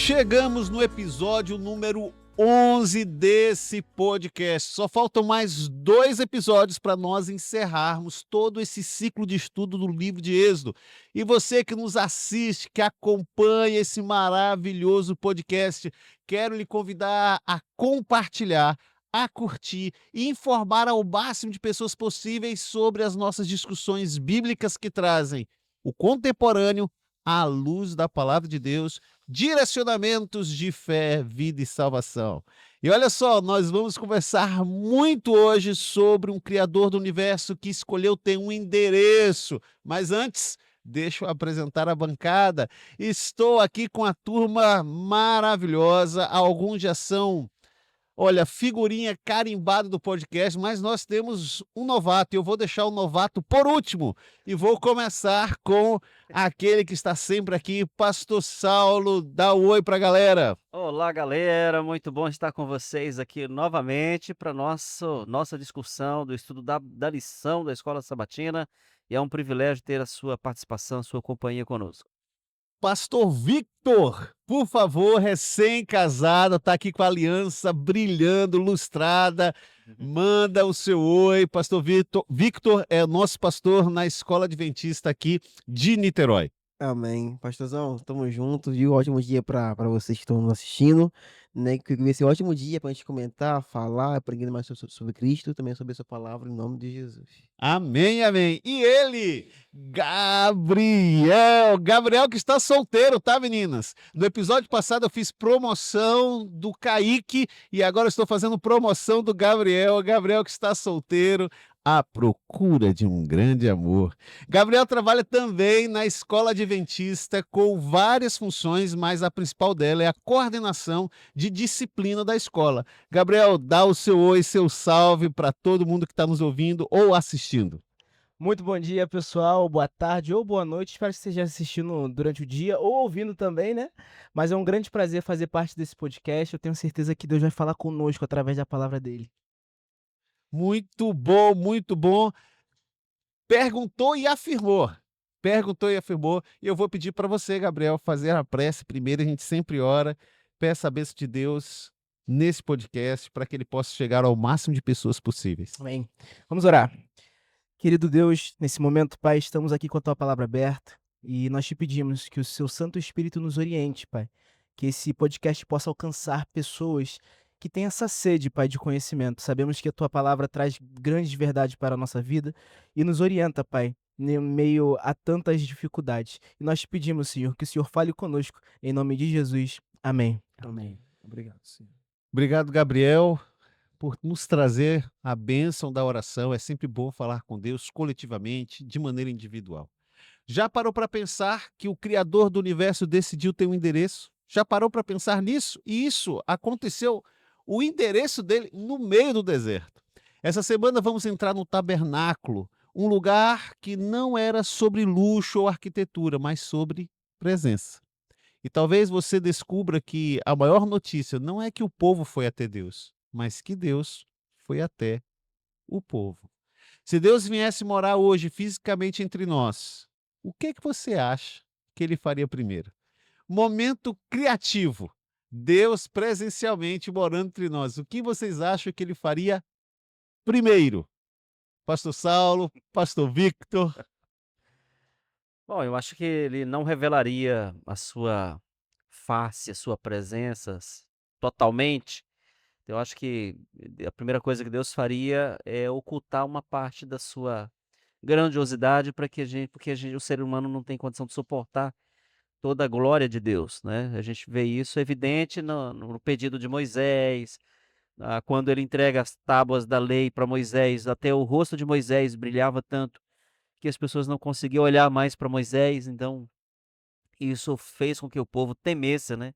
Chegamos no episódio número 11 desse podcast. Só faltam mais 2 episódios para nós encerrarmos todo esse ciclo de estudo do livro de Êxodo. E você que nos assiste, que acompanha esse maravilhoso podcast, quero lhe convidar a compartilhar, a curtir e informar ao máximo de pessoas possíveis sobre as nossas discussões bíblicas que trazem o contemporâneo à luz da palavra de Deus, direcionamentos de fé, vida e salvação. E olha só, nós vamos conversar muito hoje sobre um criador do universo que escolheu ter um endereço. Mas antes, deixa eu apresentar a bancada. Estou aqui com a turma maravilhosa. Alguns já são, olha, figurinha carimbada do podcast, mas nós temos um novato e eu vou deixar o novato por último e vou começar com aquele que está sempre aqui, Pastor Saulo. Dá um oi para a galera. Olá, galera, muito bom estar com vocês aqui novamente para nossa discussão do estudo da lição da Escola Sabatina, e é um privilégio ter a sua participação, a sua companhia conosco. Pastor Victor, por favor, recém-casado, está aqui com a aliança brilhando, lustrada. Manda o seu oi. Pastor Victor. Victor é nosso pastor na Escola Adventista aqui de Niterói. Amém. Pastorzão, tamo junto, viu? Ótimo dia para vocês que estão nos assistindo, né? Que vai ser um ótimo dia pra gente comentar, falar, aprender mais sobre Cristo, também sobre a sua palavra, em nome de Jesus. Amém, amém. E ele, Gabriel. Gabriel que está solteiro, tá, meninas? No episódio passado eu fiz promoção do Kaique e agora estou fazendo promoção do Gabriel. Gabriel que está solteiro, à procura de um grande amor. Gabriel trabalha também na Escola Adventista com várias funções, mas a principal dela é a coordenação de disciplina da escola. Gabriel, dá o seu oi, seu salve para todo mundo que está nos ouvindo ou assistindo. Muito bom dia, pessoal. Boa tarde ou boa noite. Espero que você esteja assistindo durante o dia ou ouvindo também, né? Mas é um grande prazer fazer parte desse podcast. Eu tenho certeza que Deus vai falar conosco através da palavra dele. Muito bom, muito bom. Perguntou e afirmou. Perguntou e afirmou. E eu vou pedir para você, Gabriel, fazer a prece primeiro. A gente sempre ora. Peça a bênção de Deus nesse podcast para que ele possa chegar ao máximo de pessoas possíveis. Amém. Vamos orar. Querido Deus, nesse momento, Pai, estamos aqui com a tua palavra aberta e nós te pedimos que o seu Santo Espírito nos oriente, Pai. Que esse podcast possa alcançar pessoas que têm essa sede, Pai, de conhecimento. Sabemos que a tua palavra traz grandes verdades para a nossa vida e nos orienta, Pai, em meio a tantas dificuldades. E nós te pedimos, Senhor, que o Senhor fale conosco, em nome de Jesus. Amém. Amém. Obrigado, Senhor. Obrigado, Gabriel, por nos trazer a bênção da oração. É sempre bom falar com Deus coletivamente, de maneira individual. Já parou para pensar que o Criador do universo decidiu ter um endereço? Já parou para pensar nisso? E isso aconteceu, o endereço dele no meio do deserto. Essa semana vamos entrar no tabernáculo, um lugar que não era sobre luxo ou arquitetura, mas sobre presença. E talvez você descubra que a maior notícia não é que o povo foi até Deus, mas que Deus foi até o povo. Se Deus viesse morar hoje fisicamente entre nós, o que é que você acha que ele faria primeiro? Momento criativo. Deus presencialmente morando entre nós. O que vocês acham que ele faria primeiro? Pastor Saulo, Pastor Victor. Bom, eu acho que ele não revelaria a sua face, a sua presença totalmente. Eu acho que a primeira coisa que Deus faria é ocultar uma parte da sua grandiosidade para que porque o ser humano não tem condição de suportar toda a glória de Deus, né? A gente vê isso evidente no pedido de Moisés, quando ele entrega as tábuas da lei para Moisés, até o rosto de Moisés brilhava tanto que as pessoas não conseguiam olhar mais para Moisés, então isso fez com que o povo temesse, né?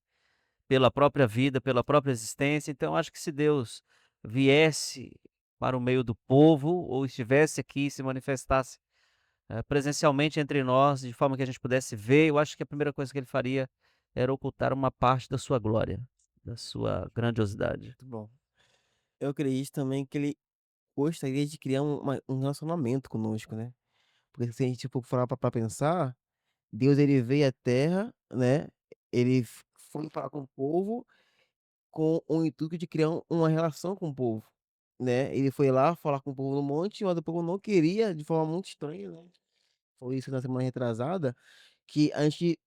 Pela própria vida, pela própria existência. Então, acho que se Deus viesse para o meio do povo ou estivesse aqui, se manifestasse presencialmente entre nós, de forma que a gente pudesse ver, eu acho que a primeira coisa que ele faria era ocultar uma parte da sua glória, da sua grandiosidade. Muito bom. Eu acredito também que ele gostaria de criar um relacionamento conosco, né? Porque se a gente for falar pra pensar, Deus ele veio à Terra, né? Ele foi falar com o povo com o intuito de criar uma relação com o povo, né? Ele foi lá falar com o povo no monte, mas o povo não queria, de forma muito estranha, né? Foi isso na semana retrasada, que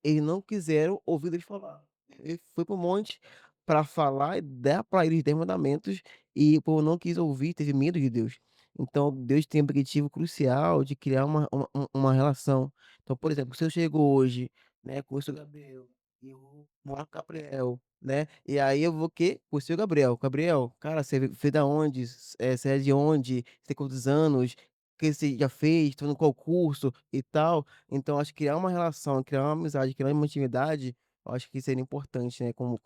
eles não quiseram ouvir Deus falar. Ele foi pro monte para falar e dar para eles 10 mandamentos, e o povo não quis ouvir, teve medo de Deus. Então Deus tem um objetivo crucial de criar uma relação. Então, por exemplo, se eu chego hoje, né, com o Gabriel, e eu moro com o Gabriel, né, e aí eu vou quê? Com o seu Gabriel. Gabriel, cara, você veio da onde? Você é de onde? Você tem quantos anos? O que você já fez? Tá no qual curso e tal? Então, acho que criar uma relação, criar uma amizade, criar uma intimidade, eu acho que seria importante, né? Como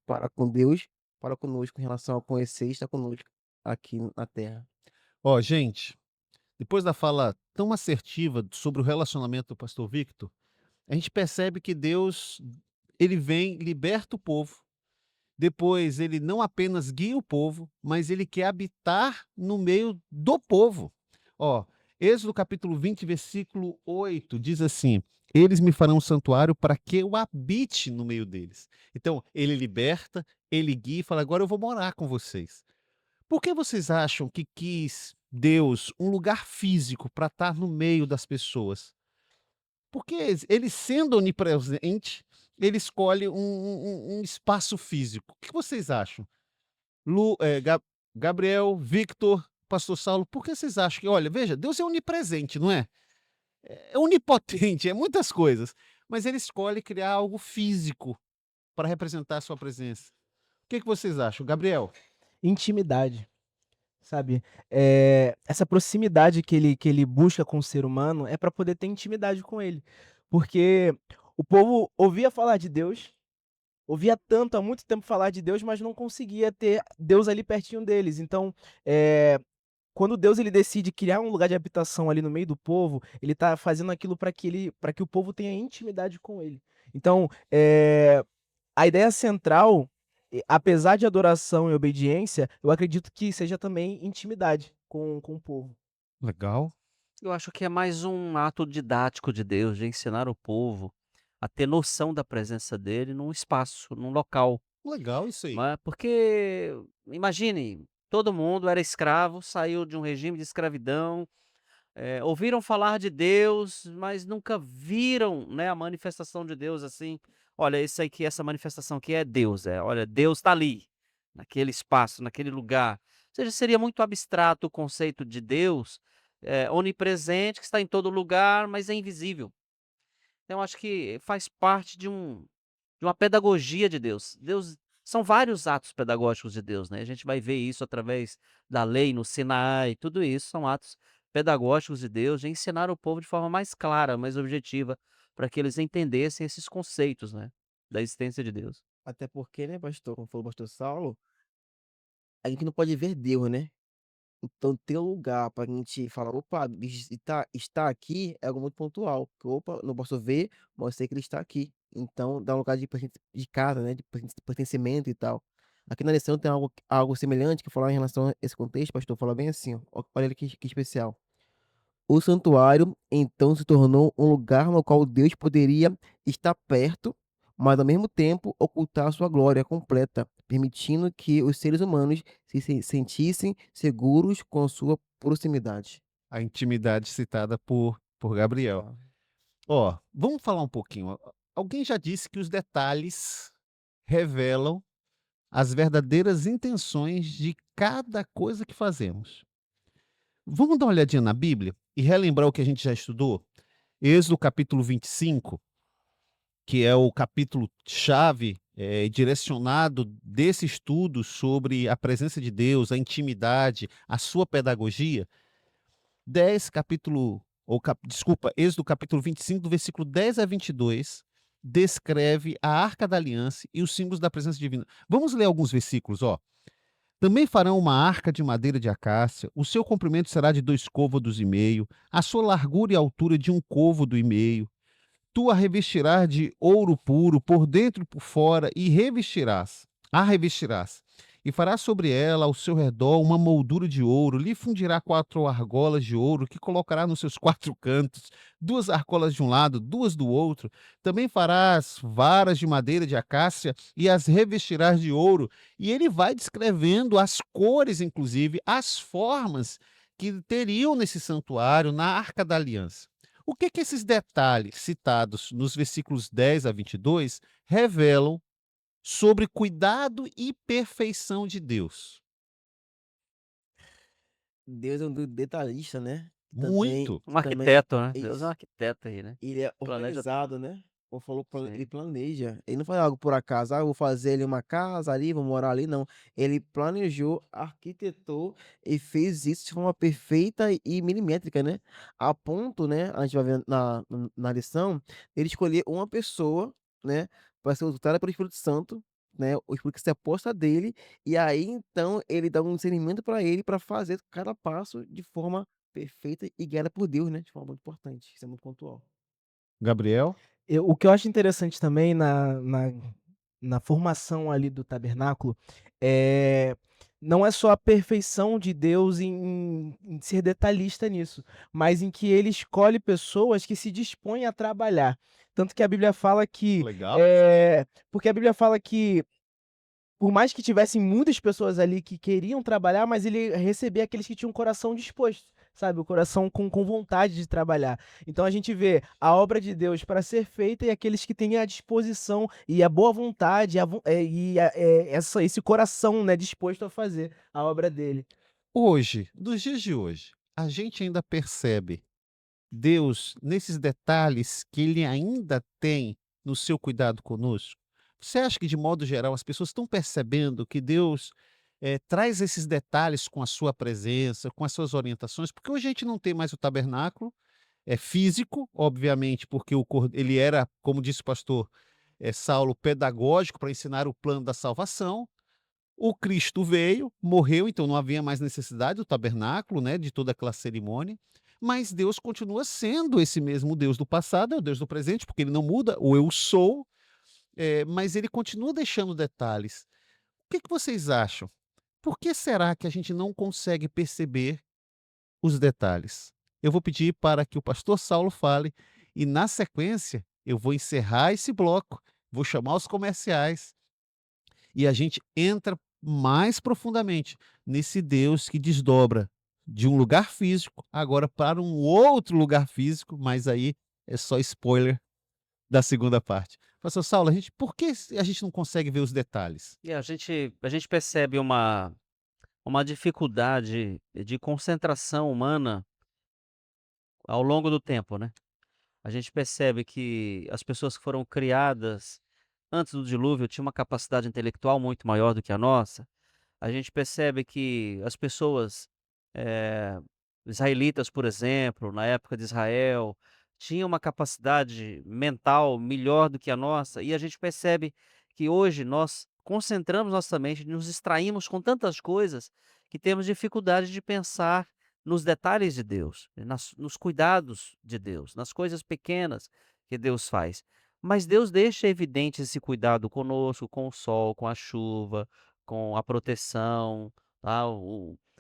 para com Deus, para conosco, em relação a conhecer e estar conosco aqui na Terra. Ó, gente, depois da fala tão assertiva sobre o relacionamento do pastor Victor, a gente percebe que Deus, ele vem, liberta o povo. Depois, ele não apenas guia o povo, mas ele quer habitar no meio do povo. Ó, Êxodo capítulo 20, versículo 8, diz assim: eles me farão um santuário para que eu habite no meio deles. Então, ele liberta, ele guia e fala: agora eu vou morar com vocês. Por que vocês acham que quis Deus um lugar físico para estar no meio das pessoas? Porque ele sendo onipresente, ele escolhe um espaço físico. O que vocês acham? Gabriel, Victor, pastor Saulo, por que vocês acham que, olha, veja, Deus é onipresente, não é? É onipotente, é muitas coisas, mas ele escolhe criar algo físico para representar a sua presença. O que vocês acham? Gabriel? Intimidade, sabe? Essa proximidade que ele busca com o ser humano é para poder ter intimidade com ele. Porque o povo ouvia falar de Deus, ouvia tanto há muito tempo falar de Deus, mas não conseguia ter Deus ali pertinho deles. Então, quando Deus ele decide criar um lugar de habitação ali no meio do povo, ele está fazendo aquilo para que o povo tenha intimidade com ele. Então, a ideia central, apesar de adoração e obediência, eu acredito que seja também intimidade com o povo. Legal. Eu acho que é mais um ato didático de Deus, de ensinar o povo a ter noção da presença dele num espaço, num local. Legal isso aí. Não é? Porque, imagine, todo mundo era escravo, saiu de um regime de escravidão, ouviram falar de Deus, mas nunca viram, né, a manifestação de Deus assim. Olha, isso aqui, essa manifestação aqui é Deus, olha, Deus está ali, naquele espaço, naquele lugar. Ou seja, seria muito abstrato o conceito de Deus, onipresente, que está em todo lugar, mas é invisível. Então, acho que faz parte de uma pedagogia de Deus. Deus são vários atos pedagógicos de Deus, né? A gente vai ver isso através da lei no Sinai, tudo isso são atos pedagógicos de Deus, de ensinar o povo de forma mais clara, mais objetiva, para que eles entendessem esses conceitos, né, da existência de Deus. Até porque, né, pastor, como falou o pastor Saulo, a gente não pode ver Deus, né? Então, ter um lugar pra gente falar, opa, está aqui é algo muito pontual. Que, opa, não posso ver, mas eu sei que ele está aqui. Então, dá um lugar de casa, né? De pertencimento e tal. Aqui na lição tem algo semelhante que falar em relação a esse contexto, pastor, fala bem assim, ó, olha que especial. O santuário então se tornou um lugar no qual Deus poderia estar perto, mas ao mesmo tempo ocultar sua glória completa, permitindo que os seres humanos se sentissem seguros com sua proximidade. A intimidade citada por Gabriel. Ah, Ó, vamos falar um pouquinho. Alguém já disse que os detalhes revelam as verdadeiras intenções de cada coisa que fazemos. Vamos dar uma olhadinha na Bíblia e relembrar o que a gente já estudou? Êxodo capítulo 25, que é o capítulo chave direcionado desse estudo sobre a presença de Deus, a intimidade, a sua pedagogia. 10, Êxodo capítulo 25, do versículo 10 a 22, descreve a Arca da Aliança e os símbolos da presença divina. Vamos ler alguns versículos, ó. Também farão uma arca de madeira de acácia, o seu comprimento será de 2 côvados e meio, a sua largura e altura de 1 côvado e meio. Tu a revestirás de ouro puro, por dentro e por fora, e a revestirás. e fará sobre ela ao seu redor uma moldura de ouro, lhe fundirá 4 argolas de ouro, que colocará nos seus 4 cantos, 2 argolas de um lado, 2 do outro. Também farás varas de madeira de acácia e as revestirás de ouro. E ele vai descrevendo as cores, inclusive, as formas que teriam nesse santuário, na Arca da Aliança. O que esses detalhes citados nos versículos 10 a 22 revelam sobre cuidado e perfeição de Deus? Deus é um detalhista, né? Muito. Um arquiteto, né? é Deus é um isso. arquiteto aí, né? Ele é Planeja organizado, né? Como falou, ele Sim. planeja. Ele não faz algo por acaso. Ah, eu vou fazer ali uma casa ali, vou morar ali. Não. Ele planejou, arquitetou e fez isso de forma perfeita e milimétrica, né? A ponto, né? A gente vai ver na lição, ele escolher uma pessoa, né? Para ser usada pelo Espírito Santo, né? O Espírito que se aposta dele. E aí, então, ele dá um discernimento para ele para fazer cada passo de forma perfeita e guiada por Deus, né? De forma muito importante. Isso é muito pontual. Gabriel? O que eu acho interessante também na formação ali do tabernáculo, é não é só a perfeição de Deus em ser detalhista nisso, mas em que ele escolhe pessoas que se dispõem a trabalhar. Tanto que a Bíblia fala que, Legal. porque a Bíblia fala que por mais que tivessem muitas pessoas ali que queriam trabalhar, mas ele recebia aqueles que tinham o coração disposto, sabe? O coração com vontade de trabalhar. Então a gente vê a obra de Deus para ser feita e aqueles que têm a disposição e a boa vontade esse coração, né, disposto a fazer a obra dele. Hoje, nos dias de hoje, a gente ainda percebe Deus nesses detalhes que ele ainda tem no seu cuidado conosco? Você acha que, de modo geral, as pessoas estão percebendo que Deus traz esses detalhes com a sua presença, com as suas orientações? Porque hoje a gente não tem mais o tabernáculo, é físico, obviamente, porque ele era, como disse o pastor Saulo, pedagógico para ensinar o plano da salvação. O Cristo veio, morreu, então não havia mais necessidade do tabernáculo, né, de toda aquela cerimônia, mas Deus continua sendo esse mesmo Deus do passado, é o Deus do presente, porque ele não muda, o eu sou, mas ele continua deixando detalhes. O que vocês acham? Por que será que a gente não consegue perceber os detalhes? Eu vou pedir para que o pastor Saulo fale e, na sequência, eu vou encerrar esse bloco, vou chamar os comerciais e a gente entra mais profundamente nesse Deus que desdobra de um lugar físico agora para um outro lugar físico, mas aí é só spoiler da segunda parte. Pastor Saulo, por que a gente não consegue ver os detalhes? E a gente percebe uma dificuldade de concentração humana ao longo do tempo, né? A gente percebe que as pessoas que foram criadas antes do dilúvio tinham uma capacidade intelectual muito maior do que a nossa. A gente percebe que as pessoas, eh, israelitas, por exemplo, na época de Israel, tinham uma capacidade mental melhor do que a nossa, e a gente percebe que hoje nós concentramos nossa mente, nos distraímos com tantas coisas, que temos dificuldade de pensar nos detalhes de Deus, nos cuidados de Deus, nas coisas pequenas que Deus faz. Mas Deus deixa evidente esse cuidado conosco, com o sol, com a chuva, com a proteção, tá,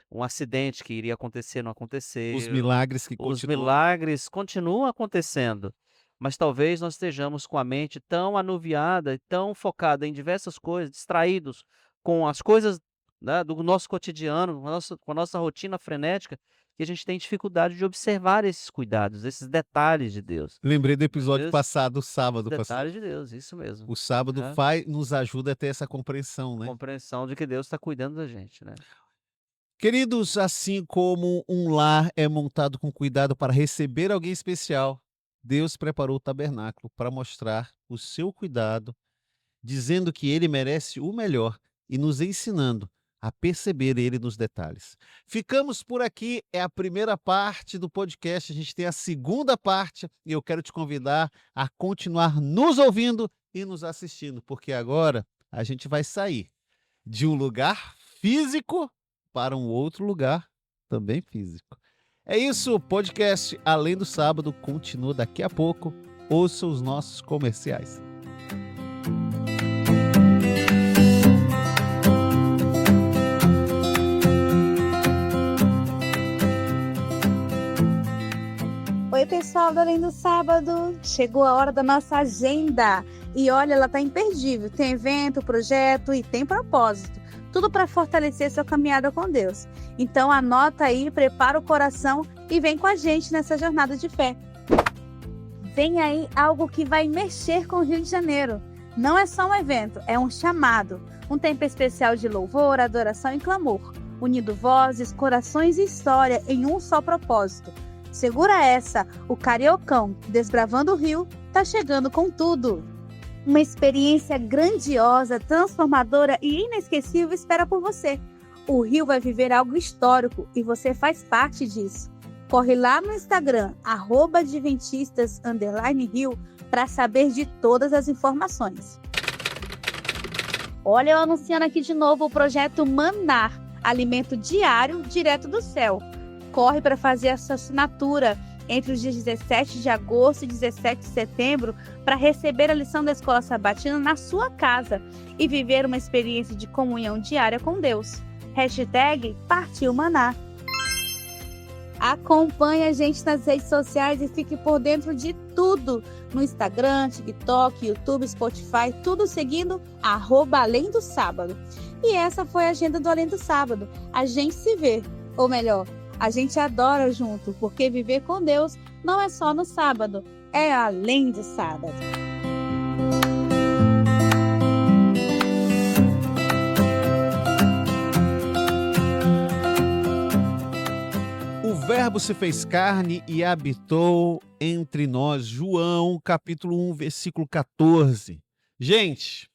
um acidente que iria acontecer não Os aconteceu, milagres que os continuam. milagres continuam acontecendo, mas talvez nós estejamos com a mente tão anuviada e tão focada em diversas coisas, distraídos com as coisas, né, do nosso cotidiano, com a nossa rotina frenética, que a gente tem dificuldade de observar esses cuidados, esses detalhes de Deus. Lembrei do episódio Deus passado, o os sábado, pastor. detalhes de Deus, isso mesmo. O sábado É. nos ajuda a ter essa compreensão, né? Compreensão de que Deus está cuidando da gente, né. Queridos, assim como um lar é montado com cuidado para receber alguém especial, Deus preparou o tabernáculo para mostrar o seu cuidado, dizendo que ele merece o melhor e nos ensinando a perceber ele nos detalhes. Ficamos por aqui, é a primeira parte do podcast, a gente tem a segunda parte e eu quero te convidar a continuar nos ouvindo e nos assistindo, porque agora a gente vai sair de um lugar físico para um outro lugar também físico. É isso, o podcast Além do Sábado continua daqui a pouco. Ouça os nossos comerciais. Oi, pessoal do Além do Sábado! Chegou a hora da nossa agenda. E olha, ela tá imperdível. Tem evento, projeto e tem propósito. Tudo para fortalecer sua caminhada com Deus. Então anota aí, prepara o coração e vem com a gente nessa jornada de fé. Vem aí algo que vai mexer com o Rio de Janeiro. Não é só um evento, é um chamado. Um tempo especial de louvor, adoração e clamor. Unindo vozes, corações e história em um só propósito. Segura essa, o Cariocão, Desbravando o Rio, tá chegando com tudo. Uma experiência grandiosa, transformadora e inesquecível espera por você. O Rio vai viver algo histórico e você faz parte disso. Corre lá no Instagram, @adventistas_rio, para saber de todas as informações. Olha eu anunciando aqui de novo o projeto Manar, alimento diário direto do céu. Corre para fazer a sua assinatura entre os dias 17 de agosto e 17 de setembro para receber a lição da Escola Sabatina na sua casa e viver uma experiência de comunhão diária com Deus. #Partiu Maná. Acompanhe a gente nas redes sociais e fique por dentro de tudo. No Instagram, TikTok, YouTube, Spotify, tudo seguindo @Além do Sábado. E essa foi a agenda do Além do Sábado. A gente se vê, ou melhor, a gente adora junto, porque viver com Deus não é só no sábado, é além do sábado. O Verbo se fez carne e habitou entre nós. João, capítulo 1, versículo 14. Gente,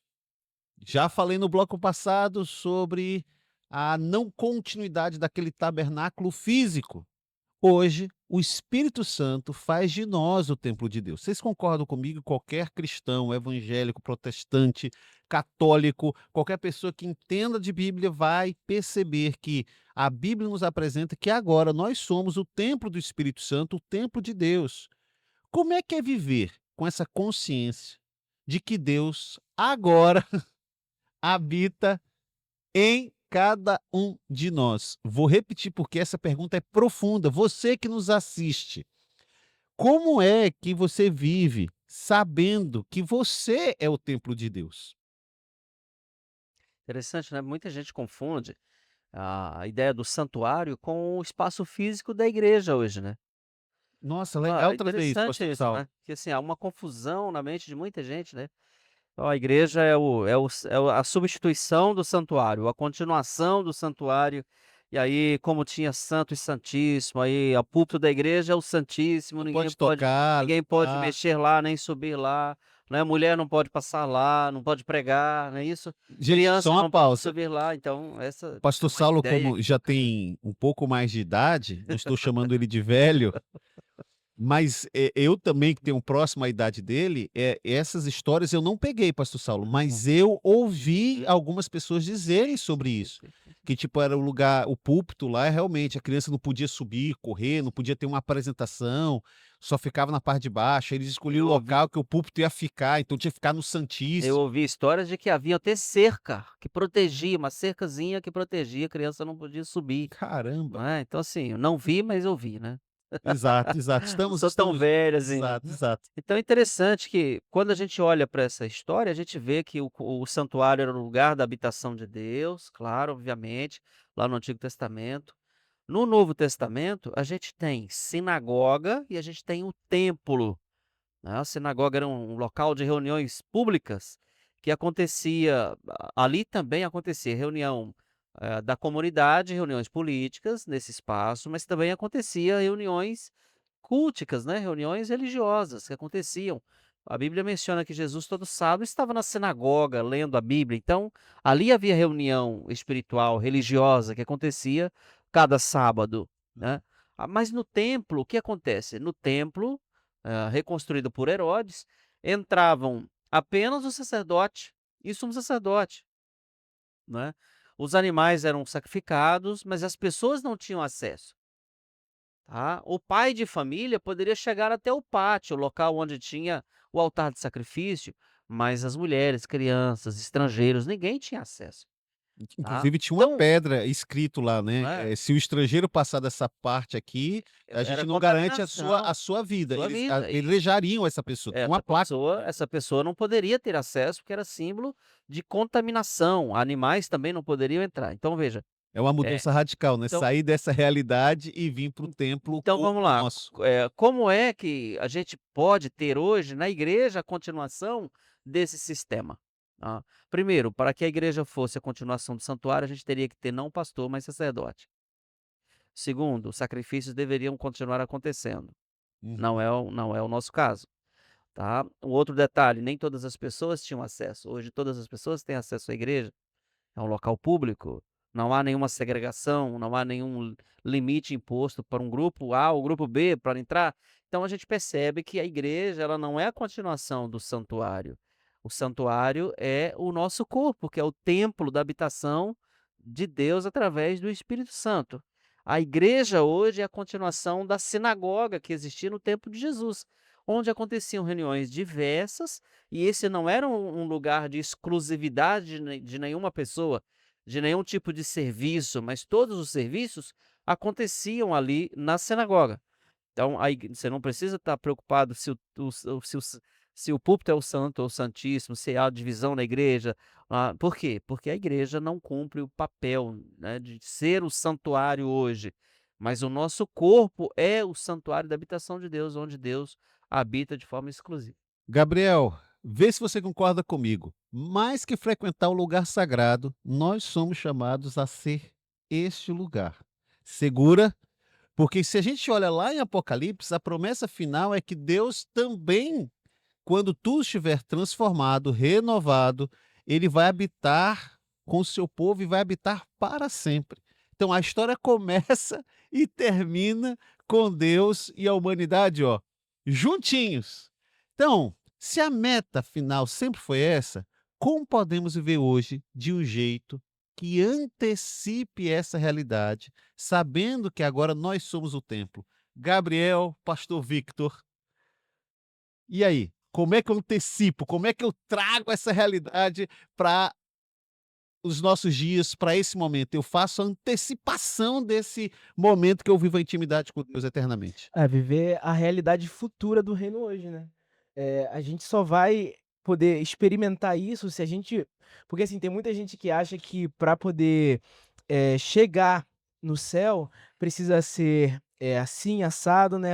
já falei no bloco passado sobre a não continuidade daquele tabernáculo físico. Hoje, o Espírito Santo faz de nós o templo de Deus. Vocês concordam comigo? Qualquer cristão, evangélico, protestante, católico, qualquer pessoa que entenda de Bíblia vai perceber que a Bíblia nos apresenta que agora nós somos o templo do Espírito Santo, o templo de Deus. Como é que é viver com essa consciência de que Deus agora habita em cada um de nós? Vou repetir porque essa pergunta é profunda. Você que nos assiste, como é que você vive sabendo que você é o templo de Deus? Interessante, né? Muita gente confunde a ideia do santuário com o espaço físico da igreja hoje, né? Nossa, legal É trazer isso, interessante pastor isso, Saulo. né? Que assim, há uma confusão na mente de muita gente, né? Ó, a igreja é a substituição do santuário, a continuação do santuário. E aí, como tinha santo e santíssimo, aí o púlpito da igreja é o santíssimo, Não pode tocar, ninguém pode ah, mexer lá, nem subir lá, né? Mulher não pode passar lá, não pode pregar, não é isso? gente, só Criança uma não pode pausa. subir lá, então essa O é pastor uma Saulo, ideia. como já tem um pouco mais de idade, não estou chamando ele de velho, mas eu também, que tenho próximo à idade dele, essas histórias eu não peguei, pastor Saulo, mas eu ouvi algumas pessoas dizerem sobre isso. Que tipo, era o lugar, o púlpito lá, realmente, a criança não podia subir, correr, não podia ter uma apresentação, só ficava na parte de baixo. Eles escolhiam o Eu ouvi local que o púlpito ia ficar, então tinha que ficar no eu Santíssimo. ouvi histórias de que havia até cerca, que protegia, uma cercazinha que protegia, a criança não podia subir, Caramba! não é? Então assim, eu não vi, mas eu vi, né. Exato, exato. Não sou tão Estamos. velho assim, né. Exato, exato. Então é interessante que, quando a gente olha para essa história, a gente vê que o santuário era o lugar da habitação de Deus, claro, obviamente, lá no Antigo Testamento. No Novo Testamento, a gente tem sinagoga e a gente tem o templo, né. A sinagoga era um local de reuniões públicas que acontecia ali também acontecia reunião, da comunidade, reuniões políticas nesse espaço, mas também acontecia reuniões culticas, né, reuniões religiosas que aconteciam. A Bíblia menciona que Jesus todo sábado estava na sinagoga lendo a Bíblia, então ali havia reunião espiritual, religiosa que acontecia cada sábado, né. Mas no templo, o que acontece? No templo, reconstruído por Herodes, entravam apenas o sacerdote e o sumo sacerdote, né. Os animais eram sacrificados, mas as pessoas não tinham acesso. Tá? O pai de família poderia chegar até o pátio, o local onde tinha o altar de sacrifício, mas as mulheres, crianças, estrangeiros, ninguém tinha acesso. Inclusive tinha uma Então, pedra escrito lá, não né? é? Se o estrangeiro passar dessa parte aqui, a gente Era não garante a contaminação, sua vida. sua Eles vida. E apedrejariam essa pessoa. Tem uma placa. essa pessoa não poderia ter acesso, porque era símbolo de contaminação. Animais também não poderiam entrar. Então, veja, É uma é, mudança radical, né? então, Sair dessa realidade e vir para o templo, o então corpo vamos lá. nosso. Como é que a gente pode ter hoje na igreja a continuação desse sistema? Tá? Primeiro, para que a igreja fosse a continuação do santuário, a gente teria que ter não pastor, mas sacerdote. Segundo, os sacrifícios deveriam continuar acontecendo. Uhum. Não é o nosso caso. Tá? Um outro detalhe, nem todas as pessoas tinham acesso. Hoje todas as pessoas têm acesso à igreja. É um local público. Não há nenhuma segregação, não há nenhum limite imposto para um grupo A ou grupo B para entrar. Então a gente percebe que a igreja ela não é a continuação do santuário. O santuário é o nosso corpo, que é o templo da habitação de Deus através do Espírito Santo. A igreja hoje é a continuação da sinagoga que existia no tempo de Jesus, onde aconteciam reuniões diversas, e esse não era um lugar de exclusividade de nenhuma pessoa, de nenhum tipo de serviço, mas todos os serviços aconteciam ali na sinagoga. Então, você não precisa estar preocupado se o púlpito é o santo ou o santíssimo, se há divisão na igreja. Por quê? Porque a igreja não cumpre o papel, né, de ser o santuário hoje. Mas o nosso corpo é o santuário da habitação de Deus, onde Deus habita de forma exclusiva. Gabriel, vê se você concorda comigo. Mais que frequentar o lugar sagrado, nós somos chamados a ser este lugar. Segura? Porque se a gente olha lá em Apocalipse, a promessa final é que Deus também, quando tudo estiver transformado, renovado, ele vai habitar com o seu povo e vai habitar para sempre. Então a história começa e termina com Deus e a humanidade, ó, juntinhos. Então, se a meta final sempre foi essa, como podemos viver hoje de um jeito que antecipe essa realidade, sabendo que agora nós somos o templo? Gabriel, pastor Victor, e aí? Como é que eu antecipo? Como é que eu trago essa realidade para os nossos dias, para esse momento? Eu faço a antecipação desse momento que eu vivo a intimidade com Deus eternamente. É, viver a realidade futura do reino hoje, né. A gente só vai poder experimentar isso se a gente porque, assim, tem muita gente que acha que para poder, chegar no céu, precisa ser, assim, assado, né,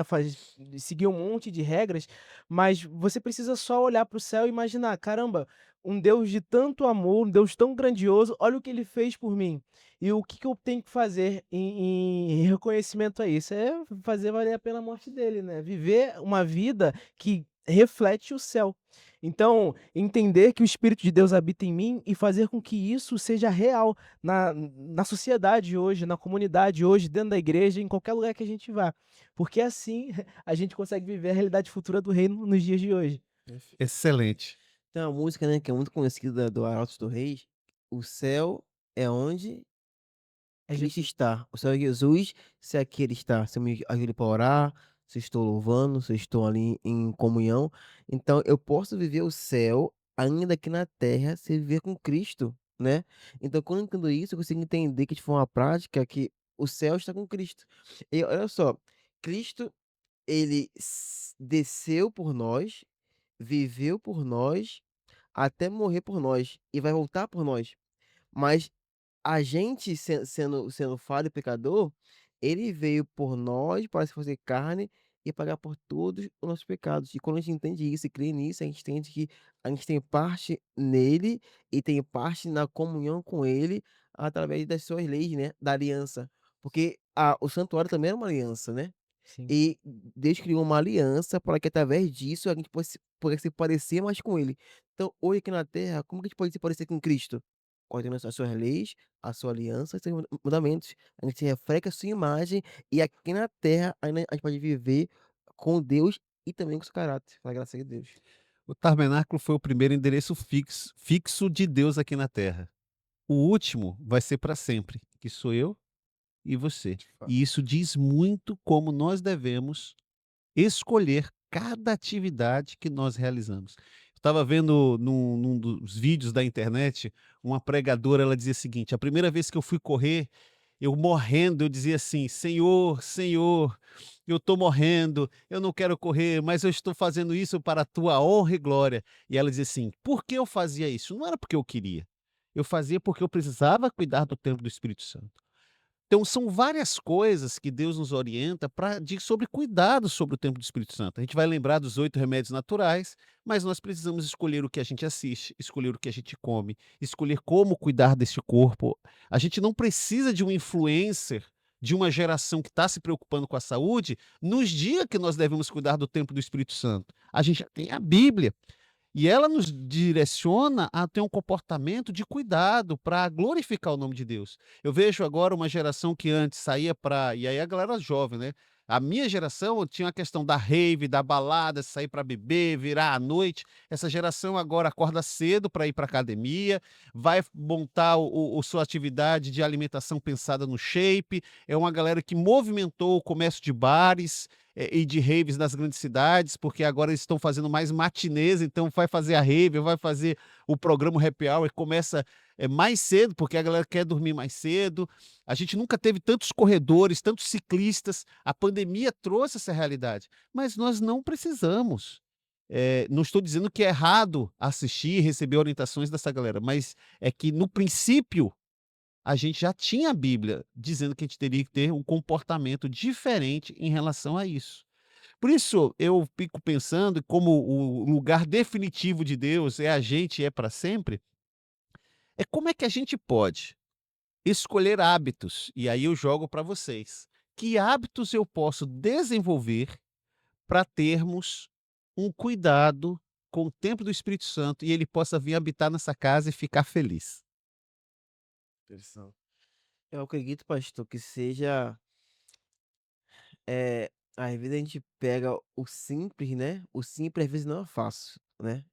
seguir um monte de regras, mas você precisa só olhar para o céu e imaginar: "Caramba, um Deus de tanto amor, um Deus tão grandioso, olha o que ele fez por mim". E o que que eu tenho que fazer em reconhecimento a isso? É fazer valer a pena a morte dele, né, viver uma vida que reflete o céu. Então, entender que o Espírito de Deus habita em mim e fazer com que isso seja real na sociedade hoje, na comunidade hoje, dentro da igreja, em qualquer lugar que a gente vá. Porque assim a gente consegue viver a realidade futura do reino nos dias de hoje. Excelente. Tem uma música, né, que é muito conhecida do Arautos do Reis, o céu é onde É Cristo Jesus. está. O Senhor Jesus, se aqui Ele está, se eu me ajoelho para orar, se eu estou louvando, se eu estou ali em comunhão, então eu posso viver o céu ainda aqui na terra, se viver com Cristo, né. Então quando eu entendo isso, eu consigo entender que de forma prática que o céu está com Cristo. E olha só, Cristo ele desceu por nós, viveu por nós, até morrer por nós e vai voltar por nós. Mas a gente sendo falho e pecador, ele veio por nós para se fazer carne e pagar por todos os nossos pecados. E quando a gente entende isso e crê nisso, a gente entende que a gente tem parte nele e tem parte na comunhão com ele através das suas leis, né, da aliança. Porque o santuário também era uma aliança, né? Sim. E Deus criou uma aliança para que através disso a gente pudesse se parecer mais com ele. Então, hoje aqui na terra, como que a gente pode se parecer com Cristo? Guardando as suas leis, a sua aliança, os seus mandamentos. A gente reflete a sua imagem e aqui na terra ainda a gente pode viver com Deus e também com o seu caráter, pela graça de Deus. O tabernáculo foi o primeiro endereço fixo de Deus aqui na terra. O último vai ser para sempre, que sou eu e você. fato. E isso diz muito como nós devemos escolher cada atividade que nós realizamos. Eu estava vendo num dos vídeos da internet, uma pregadora, ela dizia o seguinte: a primeira vez que eu fui correr, eu morrendo, eu dizia assim: Senhor, Senhor, eu estou morrendo, eu não quero correr, mas eu estou fazendo isso para a tua honra e glória. E ela dizia assim: por que eu fazia isso? Não era porque eu queria, eu fazia porque eu precisava cuidar do templo do Espírito Santo. Então, são várias coisas que Deus nos orienta sobre cuidado sobre o templo do Espírito Santo. A gente vai lembrar dos 8 remédios naturais, mas nós precisamos escolher o que a gente assiste, escolher o que a gente come, escolher como cuidar deste corpo. A gente não precisa de um influencer de uma geração que está se preocupando com a saúde nos dias que nós devemos cuidar do templo do Espírito Santo. A gente já tem a Bíblia. E ela nos direciona a ter um comportamento de cuidado para glorificar o nome de Deus. Eu vejo agora uma geração que antes saía para. E aí a galera jovem, né? A minha geração tinha a questão da rave, da balada, sair para beber, virar à noite. Essa geração agora acorda cedo para ir para academia, vai montar sua atividade de alimentação pensada no shape. É uma galera que movimentou o comércio de bares, e de raves nas grandes cidades, porque agora eles estão fazendo mais matinês, então vai fazer a rave, vai fazer o programa Happy Hour, começa mais cedo, porque a galera quer dormir mais cedo. A gente nunca teve tantos corredores, tantos ciclistas, a pandemia trouxe essa realidade, mas nós não precisamos. Não estou dizendo que é errado assistir e receber orientações dessa galera, mas é que no princípio a gente já tinha a Bíblia dizendo que a gente teria que ter um comportamento diferente em relação a isso. Por isso, eu fico pensando, como o lugar definitivo de Deus é a gente e é para sempre, é como é que a gente pode escolher hábitos, e aí eu jogo para vocês. Que hábitos eu posso desenvolver para termos um cuidado com o templo do Espírito Santo e ele possa vir habitar nessa casa e ficar feliz? Interessante. Eu acredito, pastor, que seja. Às vezes a gente pega o simples, né? O simples às vezes não é fácil, né?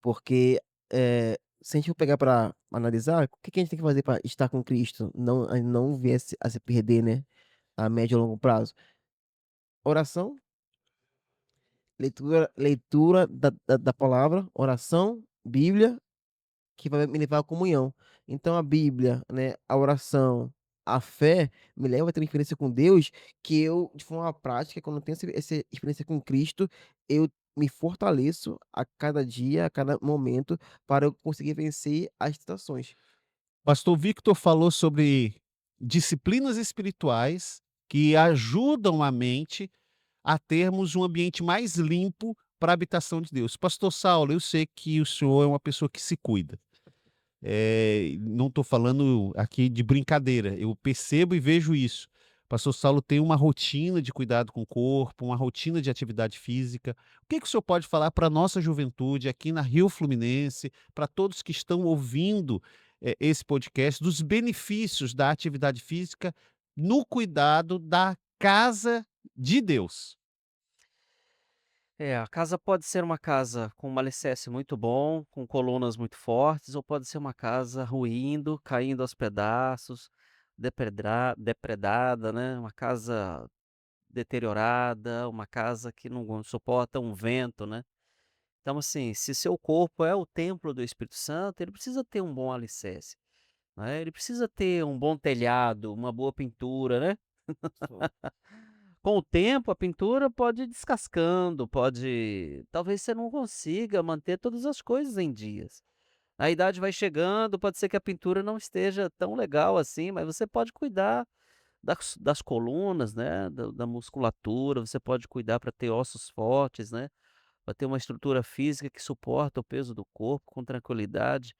Porque se a gente for pegar para analisar, o que que a gente tem que fazer para estar com Cristo? Não, a não viesse a se perder, né? A médio e longo prazo. Oração, leitura da palavra, oração, Bíblia, que vai me levar à comunhão. Então a Bíblia, né, a oração, a fé me leva a ter uma experiência com Deus que eu, de forma prática, quando eu tenho essa experiência com Cristo, eu me fortaleço a cada dia, a cada momento, para eu conseguir vencer as tentações. Pastor Victor falou sobre disciplinas espirituais que ajudam a mente a termos um ambiente mais limpo para a habitação de Deus. Pastor Saulo, eu sei que o senhor é uma pessoa que se cuida. Não estou falando aqui de brincadeira, eu percebo e vejo isso. Pastor Saulo tem uma rotina de cuidado com o corpo, uma rotina de atividade física. O que que o senhor pode falar para a nossa juventude aqui na Rio Fluminense, para todos que estão ouvindo esse podcast, dos benefícios da atividade física no cuidado da casa de Deus? A casa pode ser uma casa com um alicerce muito bom, com colunas muito fortes, ou pode ser uma casa ruindo, caindo aos pedaços, depredada, né? Uma casa deteriorada, uma casa que não suporta um vento, né? Então, assim, se seu corpo é o templo do Espírito Santo, ele precisa ter um bom alicerce, né? Ele precisa ter um bom telhado, uma boa pintura, né? Só. Com o tempo, a pintura pode ir descascando, talvez você não consiga manter todas as coisas em dias. A idade vai chegando, pode ser que a pintura não esteja tão legal assim, mas você pode cuidar das colunas, né, da musculatura, você pode cuidar para ter ossos fortes, né, para ter uma estrutura física que suporta o peso do corpo com tranquilidade,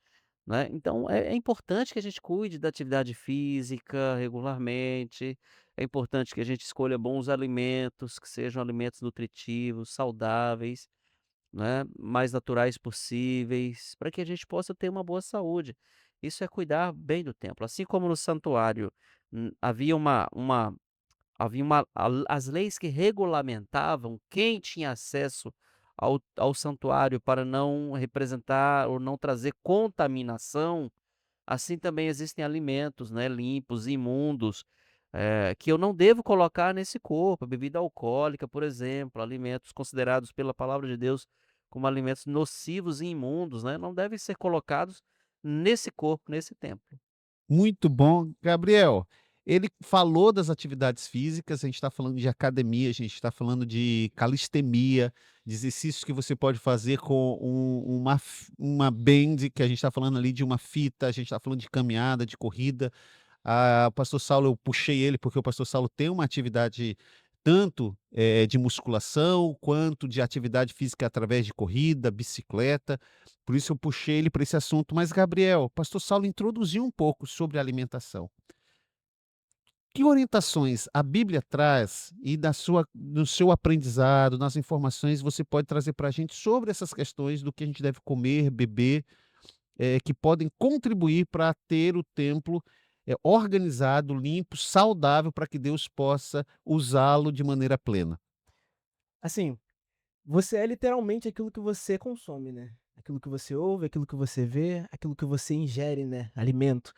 né. Então é importante que a gente cuide da atividade física regularmente, é importante que a gente escolha bons alimentos, que sejam alimentos nutritivos, saudáveis, né, mais naturais possíveis, para que a gente possa ter uma boa saúde. Isso é cuidar bem do templo. Assim como no santuário, havia uma as leis que regulamentavam quem tinha acesso ao santuário para não representar ou não trazer contaminação. Assim também existem alimentos, né, limpos, imundos, que eu não devo colocar nesse corpo, bebida alcoólica, por exemplo, alimentos considerados pela palavra de Deus como alimentos nocivos e imundos, né? Não devem ser colocados nesse corpo, nesse templo. Muito bom. Gabriel, ele falou das atividades físicas, a gente está falando de academia, a gente está falando de calistenia, de exercícios que você pode fazer com uma band, que a gente está falando ali de uma fita, a gente está falando de caminhada, de corrida. O pastor Saulo, eu puxei ele porque o pastor Saulo tem uma atividade tanto de musculação quanto de atividade física através de corrida, bicicleta. Por isso eu puxei ele para esse assunto. Mas, Gabriel, o pastor Saulo introduziu um pouco sobre alimentação. Que orientações a Bíblia traz e no seu aprendizado, nas informações, você pode trazer para a gente sobre essas questões do que a gente deve comer, beber, que podem contribuir para ter o templo organizado, limpo, saudável, para que Deus possa usá-lo de maneira plena? Assim, você é literalmente aquilo que você consome, né? Aquilo que você ouve, aquilo que você vê, aquilo que você ingere, né? Alimento.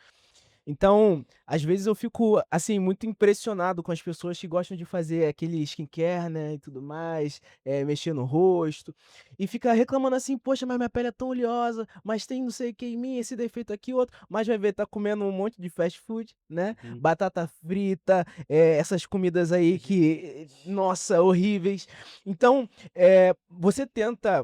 Então, às vezes eu fico, assim, muito impressionado com as pessoas que gostam de fazer aquele skincare, né, e tudo mais, mexer no rosto, e fica reclamando assim: "Poxa, mas minha pele é tão oleosa, mas tem não sei o que em mim, esse defeito aqui, outro", mas vai ver, tá comendo um monte de fast food, né, batata frita, essas comidas aí que, nossa, horríveis. Então, você tenta,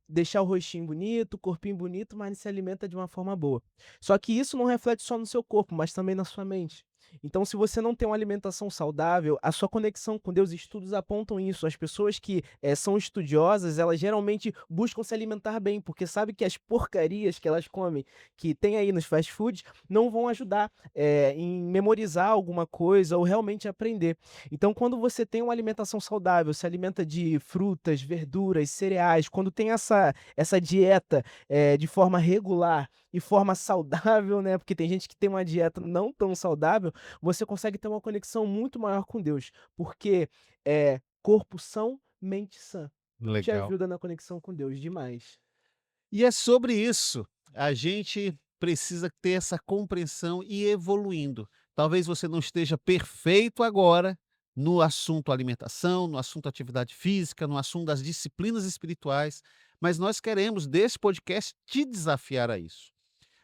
deixar o rostinho bonito, o corpinho bonito, mas se alimenta de uma forma boa. Só que isso não reflete só no seu corpo, mas também na sua mente. Então, se você não tem uma alimentação saudável, a sua conexão com Deus, estudos apontam isso. As pessoas que são estudiosas, elas geralmente buscam se alimentar bem, porque sabe que as porcarias que elas comem, que tem aí nos fast foods, não vão ajudar em memorizar alguma coisa ou realmente aprender. Então, quando você tem uma alimentação saudável, se alimenta de frutas, verduras, cereais, quando tem essa dieta de forma regular e forma saudável, né, porque tem gente que tem uma dieta não tão saudável, você consegue ter uma conexão muito maior com Deus, porque, corpo são, mente sã. Te Legal. ajuda na conexão com Deus demais. E é sobre isso. A gente precisa ter essa compreensão e ir evoluindo. Talvez você não esteja perfeito agora no assunto alimentação, no assunto atividade física, no assunto das disciplinas espirituais, mas nós queremos, desse podcast, te desafiar a isso.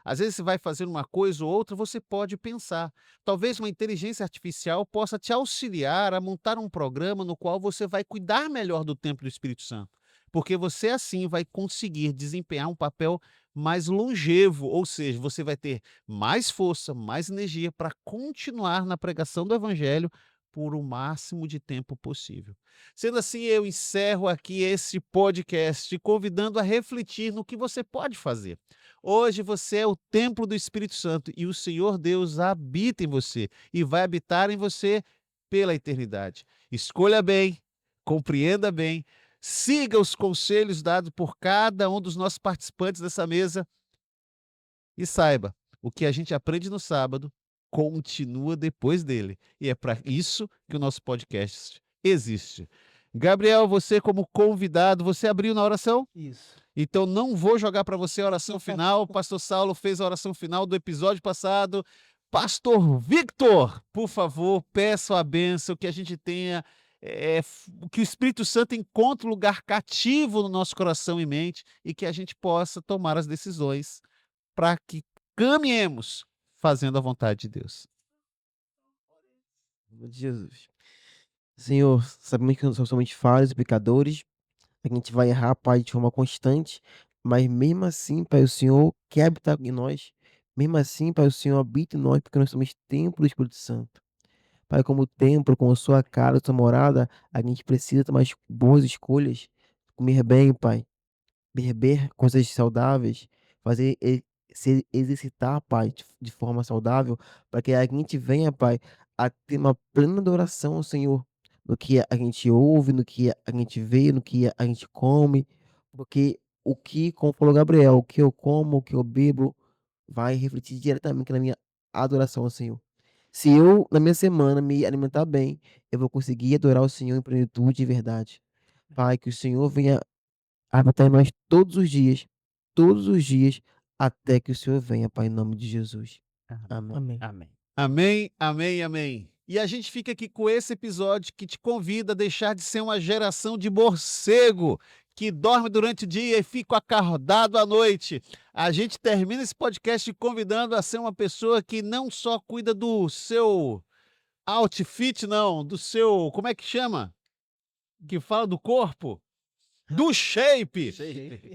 Às vezes você vai fazer uma coisa ou outra, você pode pensar. Talvez uma inteligência artificial possa te auxiliar a montar um programa no qual você vai cuidar melhor do templo do Espírito Santo, porque você assim vai conseguir desempenhar um papel mais longevo, ou seja, você vai ter mais força, mais energia para continuar na pregação do evangelho por o máximo de tempo possível. Sendo assim, eu encerro aqui esse podcast, te convidando a refletir no que você pode fazer. Hoje você é o templo do Espírito Santo e o Senhor Deus habita em você e vai habitar em você pela eternidade. Escolha bem, compreenda bem, siga os conselhos dados por cada um dos nossos participantes dessa mesa e saiba, o que a gente aprende no sábado continua depois dele. E é para isso que o nosso podcast existe. Gabriel, você como convidado, você abriu na oração? Isso. Então não vou jogar para você a oração final. O pastor Saulo fez a oração final do episódio passado. Pastor Victor, por favor, peça a bênção, que a gente tenha, que o Espírito Santo encontre um lugar cativo no nosso coração e mente e que a gente possa tomar as decisões para que caminhemos fazendo a vontade de Deus. Em nome de Jesus. Senhor, sabemos que nós somos somente falhos e pecadores, a gente vai errar, Pai, de forma constante, mas mesmo assim, Pai, o Senhor quer habitar em nós. Mesmo assim, Pai, o Senhor habita em nós, porque nós somos templo do Espírito Santo. Pai, como templo, com a sua casa, a sua morada, a gente precisa tomar boas escolhas, comer bem, Pai, beber coisas saudáveis, fazer se exercitar, Pai, de forma saudável, para que a gente venha, Pai, a ter uma plena adoração ao Senhor, no que a gente ouve, no que a gente vê, no que a gente come, porque como falou Gabriel, o que eu como, o que eu bebo, vai refletir diretamente na minha adoração ao Senhor. Se eu, na minha semana, me alimentar bem, eu vou conseguir adorar o Senhor em plenitude e verdade. Pai, que o Senhor venha habitar em nós todos os dias, até que o Senhor venha, Pai, em nome de Jesus. Amém. Amém. Amém. Amém, amém, amém. E a gente fica aqui com esse episódio que te convida a deixar de ser uma geração de morcego, que dorme durante o dia e fica acordado à noite. A gente termina esse podcast convidando a ser uma pessoa que não só cuida do seu outfit, não, do seu, como é que chama? Que fala do corpo? Do shape!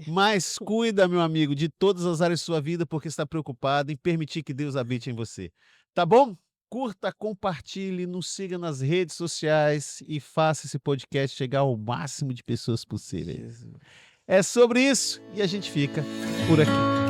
Mas cuida, meu amigo, de todas as áreas de sua vida, porque está preocupado em permitir que Deus habite em você. Tá bom? Curta, compartilhe, nos siga nas redes sociais e faça esse podcast chegar ao máximo de pessoas possíveis. É sobre isso e a gente fica por aqui.